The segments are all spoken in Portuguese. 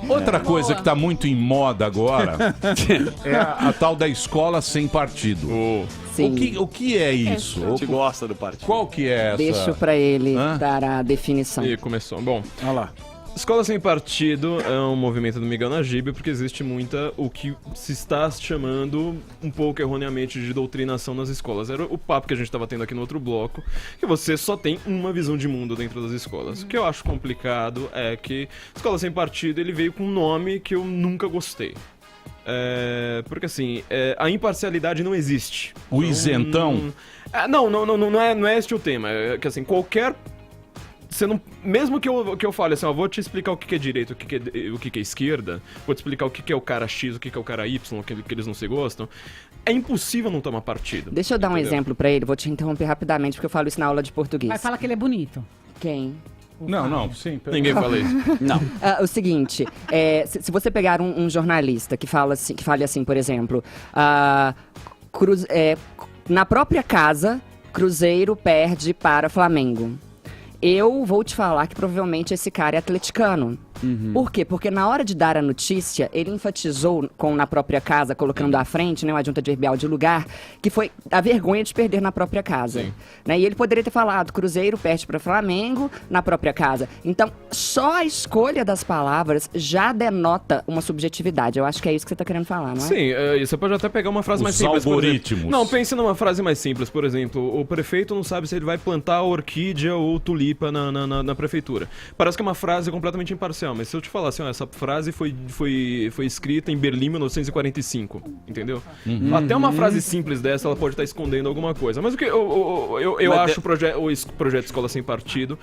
Outra coisa que está muito em moda agora é a tal da escola sem partido. Sim. O que é isso? A gente gosta do partido. Qual que é essa? Deixo pra ele dar a definição. E começou. Bom, Olha lá. Escola Sem Partido é um movimento do Miguel Najib porque existe muita, o que se está chamando um pouco erroneamente de doutrinação nas escolas. Era o papo que a gente estava tendo aqui no outro bloco, que você só tem uma visão de mundo dentro das escolas. O que eu acho complicado é que Escola Sem Partido ele veio com um nome que eu nunca gostei. Porque assim, a imparcialidade não existe. O isentão? Não é este o tema. É que assim, qualquer... Você não, mesmo que eu fale assim, vou te explicar o que é direita, o que é esquerda, vou te explicar o que é o cara X, o que é o cara Y, que eles não se gostam, é impossível não tomar partido. Deixa eu dar um exemplo pra ele, vou te interromper rapidamente, porque eu falo isso na aula de português. Mas fala que ele é bonito. Quem? Sim. Ninguém fala isso. Não. O seguinte, se você pegar um jornalista que fale assim, por exemplo, na própria casa, Cruzeiro perde para Flamengo. Eu vou te falar que provavelmente esse cara é atleticano. Por quê? Porque na hora de dar a notícia, ele enfatizou na própria casa, colocando à frente, né, uma adjunta adverbial de lugar, que foi a vergonha de perder na própria casa. Né? E ele poderia ter falado, Cruzeiro perde para Flamengo na própria casa. Então, só a escolha das palavras já denota uma subjetividade. Eu acho que é isso que você está querendo falar, não é? Sim, você pode até pegar uma frase mais simples. Algoritmos. Não, pense numa frase mais simples, por exemplo, o prefeito não sabe se ele vai plantar orquídea ou tulipa na prefeitura. Parece que é uma frase completamente imparcial, mas se eu te falar assim, essa frase foi escrita em Berlim em 1945, entendeu? Até uma frase simples dessa, ela pode estar escondendo alguma coisa. Mas o que eu acho o projeto Escola Sem Partido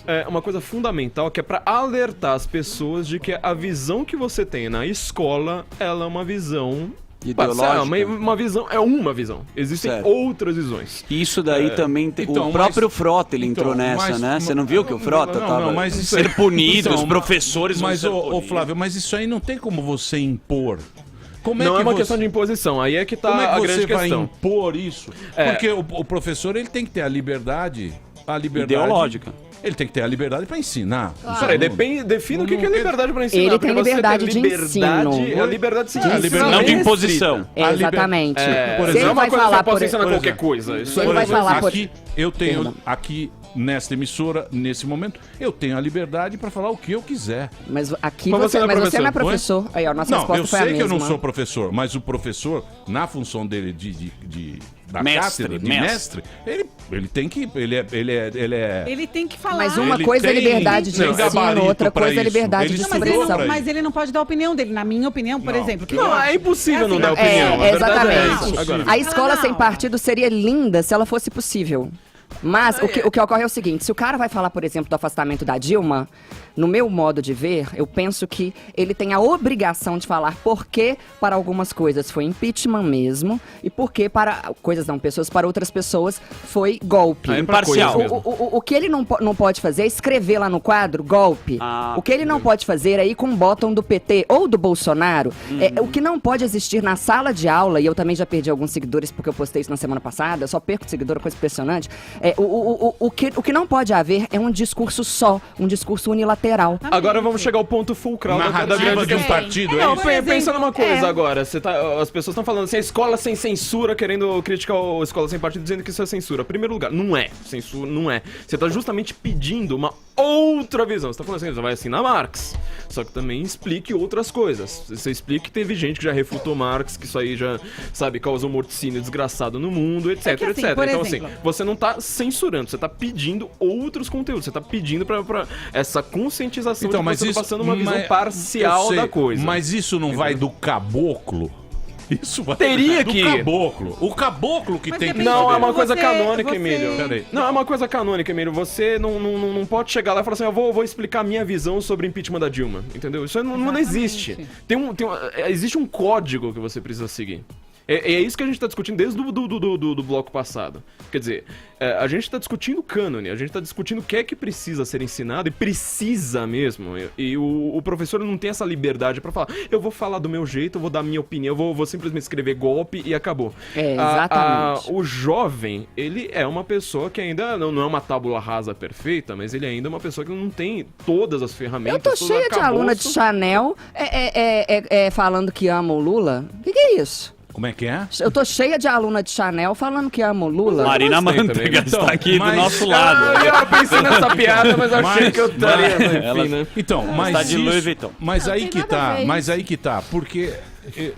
é uma coisa fundamental, que é para alertar as pessoas de que a visão que você tem na escola, ela é uma visão... Ideológica. Uma visão. Existem outras visões. Isso daí também tem. Então, o próprio Frota ele entrou nessa, né? Você não viu que o Frota tava ser punido, os professores vão ser punidos. Flávio, mas isso aí não tem como você impor. Não é uma questão de imposição, aí é que tá a grande questão. Como é que você vai impor isso? Porque o professor ele tem que ter a liberdade ideológica. Ele tem que ter a liberdade para ensinar. Peraí, defina o que é liberdade para ensinar. Ele tem liberdade de ensino. É a liberdade de ensinar. Não de imposição. Exatamente. Por Se ele exemplo, vai falar posso ensinar qualquer coisa. Se ele vai falar eu tenho aqui nesta emissora, nesse momento, eu tenho a liberdade para falar o que eu quiser. Mas aqui você não é professor. Aí, ó, nossa resposta foi a mesma. Eu sei que eu não sou professor, mas o professor, na função dele da cátedra, de mestre, ele tem que... Ele tem que falar. Mas uma coisa é liberdade de ensino, outra coisa é liberdade de expressão. Mas ele não pode dar a opinião dele. Na minha opinião, por exemplo. É impossível não dar opinião. Exatamente. Agora, A escola sem partido seria linda se ela fosse possível. Mas o que ocorre é o seguinte, se o cara vai falar, por exemplo, do afastamento da Dilma, no meu modo de ver, eu penso que ele tem a obrigação de falar por que para algumas coisas foi impeachment mesmo e por que para pessoas para outras pessoas foi golpe. Imparcial. O que ele não pode fazer é escrever lá no quadro golpe. O que ele não pode fazer é ir com um bottom do PT ou do Bolsonaro. O que não pode existir na sala de aula, e eu também já perdi alguns seguidores porque eu postei isso na semana passada, eu só perco seguidor, coisa impressionante. O que não pode haver é um discurso só, um discurso unilateral. Agora vamos chegar ao ponto fulcral da grande de um partido. Pensa numa coisa agora, as pessoas estão falando assim, a escola sem censura, querendo criticar a escola sem partido, dizendo que isso é censura. Primeiro lugar, não é censura, não é. Você está justamente pedindo uma outra visão. Você está falando assim, você vai assinar Marx, só que também explique outras coisas. Você explique que teve gente que já refutou Marx, que isso aí já, causou morticínio desgraçado no mundo, etc, etc. Então assim, você não está censurando, você está pedindo outros conteúdos, você está pedindo para essa conscientização de que você está passando uma visão parcial da coisa. Mas isso não vai do caboclo? Isso vai Teria do que... caboclo. O caboclo que tem que... Não, é uma coisa canônica, Emílio. Não, é uma coisa canônica, Emílio. Você não pode chegar lá e falar assim, eu vou explicar a minha visão sobre o impeachment da Dilma. Entendeu? Isso não existe. Existe um código que você precisa seguir. É isso que a gente tá discutindo desde do bloco passado. Quer dizer, a gente tá discutindo cânone, a gente tá discutindo o que é que precisa ser ensinado, e precisa mesmo. E o professor não tem essa liberdade pra falar, eu vou falar do meu jeito, eu vou dar a minha opinião, eu vou simplesmente escrever golpe e acabou. Exatamente. O jovem, ele é uma pessoa que ainda não é uma tábula rasa perfeita, mas ele ainda é uma pessoa que não tem todas as ferramentas. Eu tô cheia de aluna de Chanel falando que ama o Lula. O que é isso? Como é que é? Eu tô cheia de aluna de Chanel falando que ama o Lula. Marina Manteiga está aqui do nosso lado. Eu pensei nessa piada, mas achei que eu estaria. Né? Então, mas está de Louis Vuitton. Mas aí que tá, porque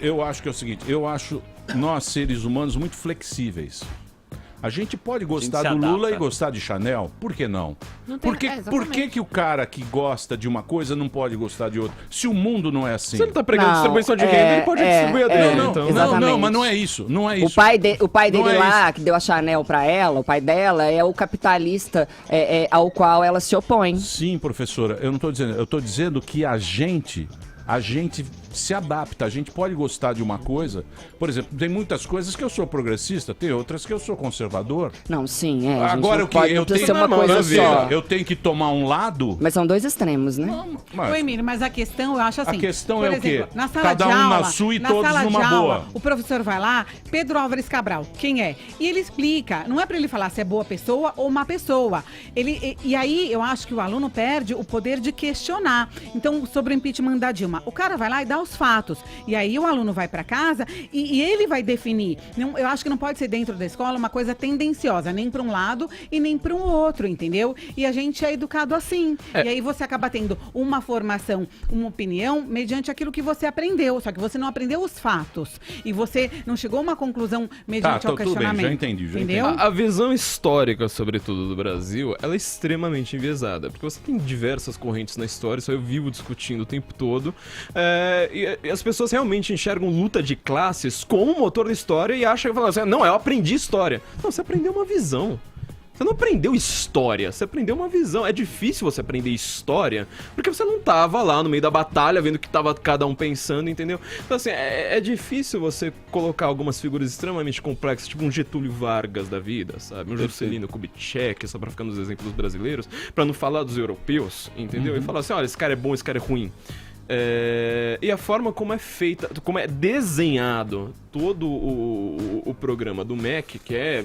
eu acho que é o seguinte, eu acho nós seres humanos muito flexíveis. A gente pode gostar do Lula e gostar de Chanel, por que não? Por que o cara que gosta de uma coisa não pode gostar de outra? Se o mundo não é assim. Se ele tá pregando distribuição de renda, ele pode distribuir a dele. Não, mas não é isso. Não é isso. O pai dele lá, que deu a Chanel pra ela, o pai dela, é o capitalista ao qual ela se opõe. Sim, professora, eu não tô dizendo. Eu tô dizendo que a gente se adapta, a gente pode gostar de uma coisa. Por exemplo, tem muitas coisas que eu sou progressista, tem outras que eu sou conservador. Não, sim, Agora o que eu tenho ser uma coisa só. Eu tenho que tomar um lado. Mas são dois extremos, né? Ô, Emílio, mas a questão, eu acho assim. A questão por é exemplo, o quê? Na sala Cada de um aula, na sua e todos numa boa. O professor vai lá, Pedro Álvares Cabral, quem é? E ele explica, não é pra ele falar se é boa pessoa ou má pessoa. E aí eu acho que o aluno perde o poder de questionar. Então, sobre o impeachment da Dilma, o cara vai lá e dá os fatos. E aí o aluno vai pra casa e ele vai definir. Não, eu acho que não pode ser dentro da escola uma coisa tendenciosa, nem pra um lado e nem pra um outro, entendeu? E a gente é educado assim. E aí você acaba tendo uma formação, uma opinião, mediante aquilo que você aprendeu. Só que você não aprendeu os fatos. E você não chegou a uma conclusão mediante ao questionamento. Tudo bem, já entendi. A visão histórica, sobretudo, do Brasil, ela é extremamente enviesada. Porque você tem diversas correntes na história, isso eu vivo discutindo o tempo todo. E as pessoas realmente enxergam luta de classes como motor da história e acham que falam assim, não, eu aprendi história. Não, você aprendeu uma visão. Você não aprendeu história, você aprendeu uma visão. É difícil você aprender história, porque você não tava lá no meio da batalha, vendo o que tava cada um pensando, entendeu? Então, assim, é difícil você colocar algumas figuras extremamente complexas, tipo um Getúlio Vargas da vida, sabe? Um Juscelino Kubitschek, só pra ficar nos exemplos brasileiros, pra não falar dos europeus, entendeu? E falar assim, olha, esse cara é bom, esse cara é ruim. E a forma como é feita, como é desenhado todo o programa do MEC, que é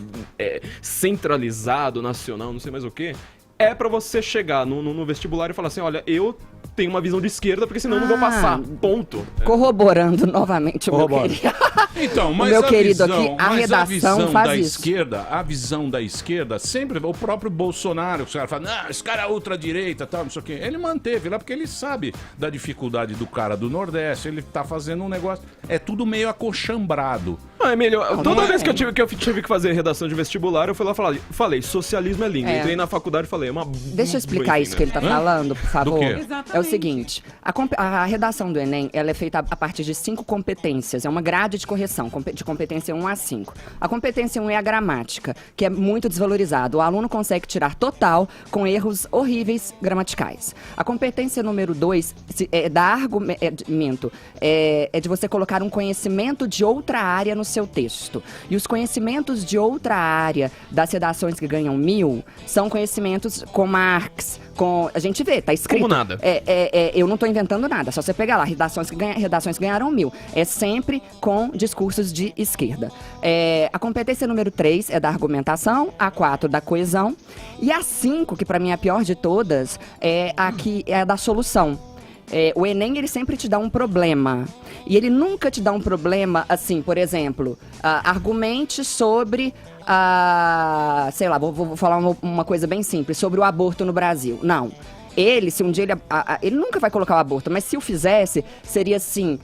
centralizado, nacional, não sei mais o que, é pra você chegar no vestibular e falar assim, olha, eu tenho uma visão de esquerda, porque senão eu não vou passar, ponto. Corroborando novamente o meu querido. Então, mas meu a querido visão, aqui, a redação faz isso. A visão da esquerda, sempre, o próprio Bolsonaro, os caras falam, esse cara é ultradireita, tal, não sei o quê. Ele manteve lá, porque ele sabe da dificuldade do cara do Nordeste, ele tá fazendo um negócio, é tudo meio acochambrado. É melhor. Toda vez que eu tive que fazer redação de vestibular, eu fui lá e falei, socialismo é lindo. Entrei na faculdade e falei, Deixa eu explicar isso que ele tá falando, por favor. Do quê? É o seguinte, a redação do Enem, ela é feita a partir de 5 competências, é uma grade de correção, de competência 1 a 5. A competência 1 é a gramática, que é muito desvalorizada. O aluno consegue tirar total com erros horríveis gramaticais. A competência número 2 é da argumento, é de você colocar um conhecimento de outra área no seu texto. E os conhecimentos de outra área das redações que ganham 1000 são conhecimentos com Marx, a gente vê, tá escrito. Como nada. Eu não tô inventando nada, só você pegar lá, redações que ganharam 1000. É sempre com discursos de esquerda. A competência número 3 é da argumentação, a 4 da coesão, e a 5, que pra mim é a pior de todas, é a da solução. O Enem, ele sempre te dá um problema. E ele nunca te dá um problema, assim, por exemplo, argumente sobre... sei lá, vou falar uma coisa bem simples, sobre o aborto no Brasil. Não. Se um dia ele nunca vai colocar o aborto, mas se o fizesse, seria assim,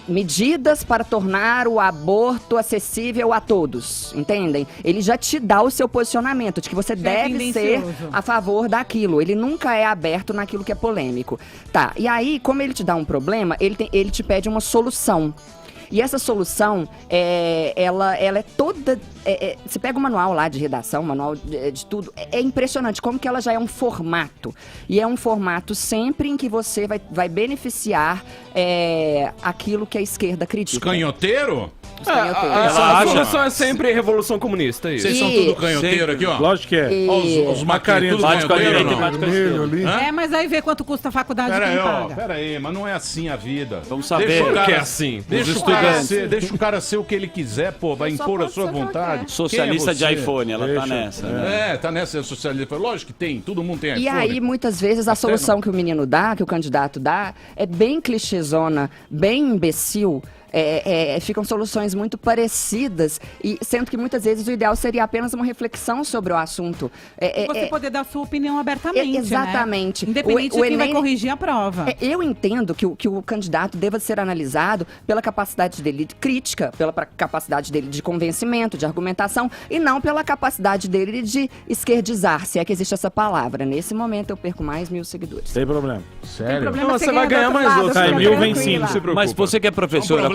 medidas para tornar o aborto acessível a todos, entendem? Ele já te dá o seu posicionamento, de que você deve ser a favor daquilo. Ele nunca é aberto naquilo que é polêmico. Tá, e aí, como ele te dá um problema, ele te pede uma solução. E essa solução, ela é toda... você pega o manual lá de redação, manual de tudo, é impressionante como que ela já é um formato. E é um formato sempre em que você vai beneficiar aquilo que a esquerda acredita. Canhoteiro? A solução é sempre revolução comunista, isso. Vocês são tudo canhoteiro aqui, ó. Lógico que é. Os macarinhos tudo canhoteiro, mas aí vê quanto custa a faculdade de quem paga. Pera aí, mas não é assim a vida. Vamos saber. Deixa o cara, que é assim. Deixa o cara ser o que ele quiser, pô. Vai impor a sua vontade. Socialista de iPhone, ela tá nessa. Tá nessa socialista. Lógico que tem, todo mundo tem iPhone. E aí, muitas vezes, a solução que o menino dá, que o candidato dá, é bem clichêzona, bem imbecil. Ficam soluções muito parecidas, e sendo que muitas vezes o ideal seria apenas uma reflexão sobre o assunto. Você poder dar sua opinião abertamente, exatamente. Né? Independente de quem vai corrigir a prova. Eu entendo que o candidato deva ser analisado pela capacidade dele de crítica, pela capacidade dele de convencimento, de argumentação, e não pela capacidade dele de esquerdizar, se é que existe essa palavra. Nesse momento eu perco mais 1.000 seguidores. Sem problema. Sério? Você vai ganhar mais outros. 1.000 vem sim, não se preocupa. Mas você que é professora,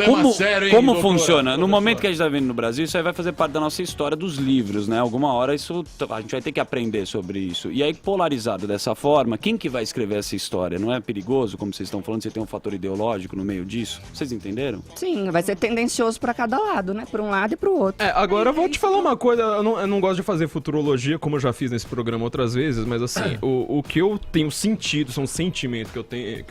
como funciona? No momento que a gente está vendo no Brasil, isso aí vai fazer parte da nossa história dos livros, né? Alguma hora a gente vai ter que aprender sobre isso. E aí, polarizado dessa forma, quem que vai escrever essa história? Não é perigoso, como vocês estão falando, você tem um fator ideológico no meio disso? Vocês entenderam? Sim, vai ser tendencioso para cada lado, né? Para um lado e para o outro. Agora eu vou te falar uma coisa, eu não gosto de fazer futurologia, como eu já fiz nesse programa outras vezes, mas assim, o que eu tenho sentido, são sentimentos que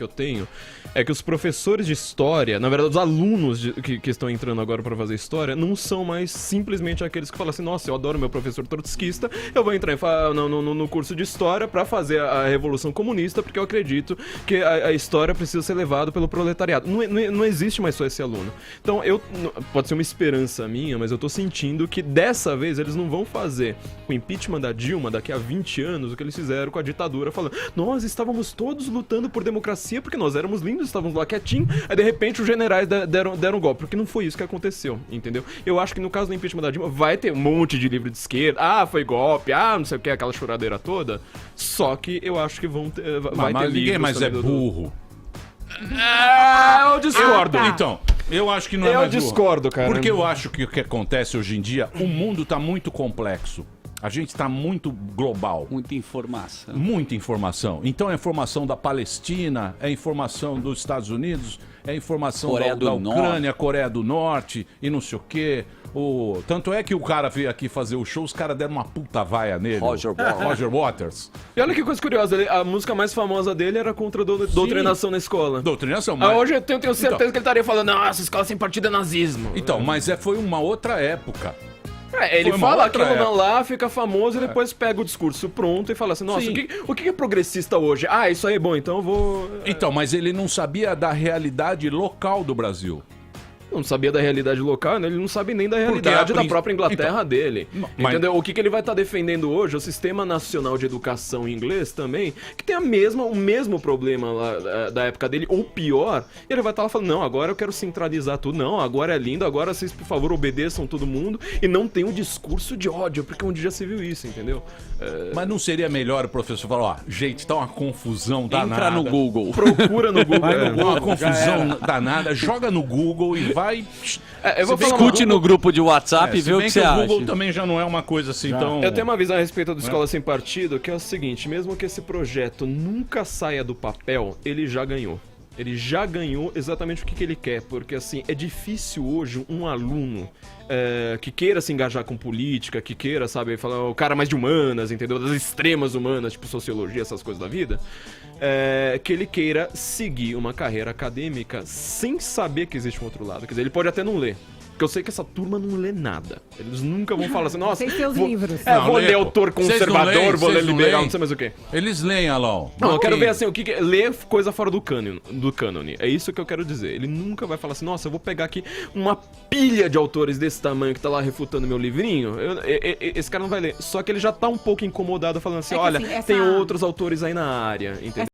eu tenho, é que os professores de história, na verdade, os alunos que estão entrando agora pra fazer história, não são mais simplesmente aqueles que falam assim, nossa, eu adoro meu professor trotskista, eu vou entrar no curso de história pra fazer a Revolução Comunista, porque eu acredito que a história precisa ser levada pelo proletariado. Não existe mais só esse aluno. Então, pode ser uma esperança minha, mas eu tô sentindo que dessa vez eles não vão fazer o impeachment da Dilma daqui a 20 anos, o que eles fizeram com a ditadura, falando, nós estávamos todos lutando por democracia, porque nós éramos lindos, estávamos lá quietinhos, aí de repente os generais deram golpe, porque não foi isso que aconteceu, entendeu? Eu acho que no caso do impeachment da Dilma vai ter um monte de livro de esquerda, foi golpe, não sei o que, aquela choradeira toda, só que eu acho que vai ter ninguém mais é burro. Eu discordo. Então, eu acho que não é mais burro. Eu discordo, cara. Porque eu acho que o que acontece hoje em dia, o mundo tá muito complexo. A gente tá muito global. Muita informação. Muita informação. Então é informação da Palestina, é informação dos Estados Unidos, é informação da Ucrânia, Coreia do Norte e não sei o quê. Tanto é que o cara veio aqui fazer o show, os caras deram uma puta vaia nele. Roger Waters. E olha que coisa curiosa, a música mais famosa dele era contra a doutrinação na escola. Doutrinação, mas... Hoje eu tenho certeza que ele estaria falando, nossa, escola sem partido é nazismo. Então, mas foi uma outra época. Ele fala aquilo lá, fica famoso e depois pega o discurso pronto e fala assim, nossa, o que é progressista hoje? Isso aí é bom, então eu vou... Então, mas ele não sabia da realidade local do Brasil. Não sabia da realidade local, né? Ele não sabe nem da realidade da própria Inglaterra dele. Entendeu? O que ele vai estar defendendo hoje, o Sistema Nacional de Educação em inglês também, que tem o mesmo problema lá da época dele, ou pior, e ele vai estar lá falando, não, agora eu quero centralizar tudo, não, agora é lindo, agora vocês, por favor, obedeçam todo mundo, e não tem um discurso de ódio, porque um dia já se viu isso, entendeu? Mas não seria melhor o professor falar, gente, tá uma confusão danada. Entra no Google. Procura no Google. Uma confusão danada, joga no Google e vai... Discute no grupo de WhatsApp e vê o que você acha. O Google também já não é uma coisa assim tão... Eu tenho uma visão a respeito do Escola Sem Partido, que é o seguinte, mesmo que esse projeto nunca saia do papel, ele já ganhou. Ele já ganhou exatamente o que ele quer, porque assim, é difícil hoje um aluno que queira se engajar com política, que queira, sabe, falar o cara mais de humanas, entendeu? Das extremas humanas, tipo sociologia, essas coisas da vida, que ele queira seguir uma carreira acadêmica sem saber que existe um outro lado. Quer dizer, ele pode até não ler. Porque eu sei que essa turma não lê nada. Eles nunca vão falar assim, nossa... Tem seus livros. Vou ler autor conservador, vou ler liberal, não sei mais o quê. Eles leem, Alão. Não, eu quero ver assim, o que ler coisa fora do cânone. É isso que eu quero dizer. Ele nunca vai falar assim, nossa, eu vou pegar aqui uma pilha de autores desse tamanho que tá lá refutando meu livrinho. Esse cara não vai ler. Só que ele já tá um pouco incomodado falando assim, olha, assim, tem outros autores aí na área, entendeu?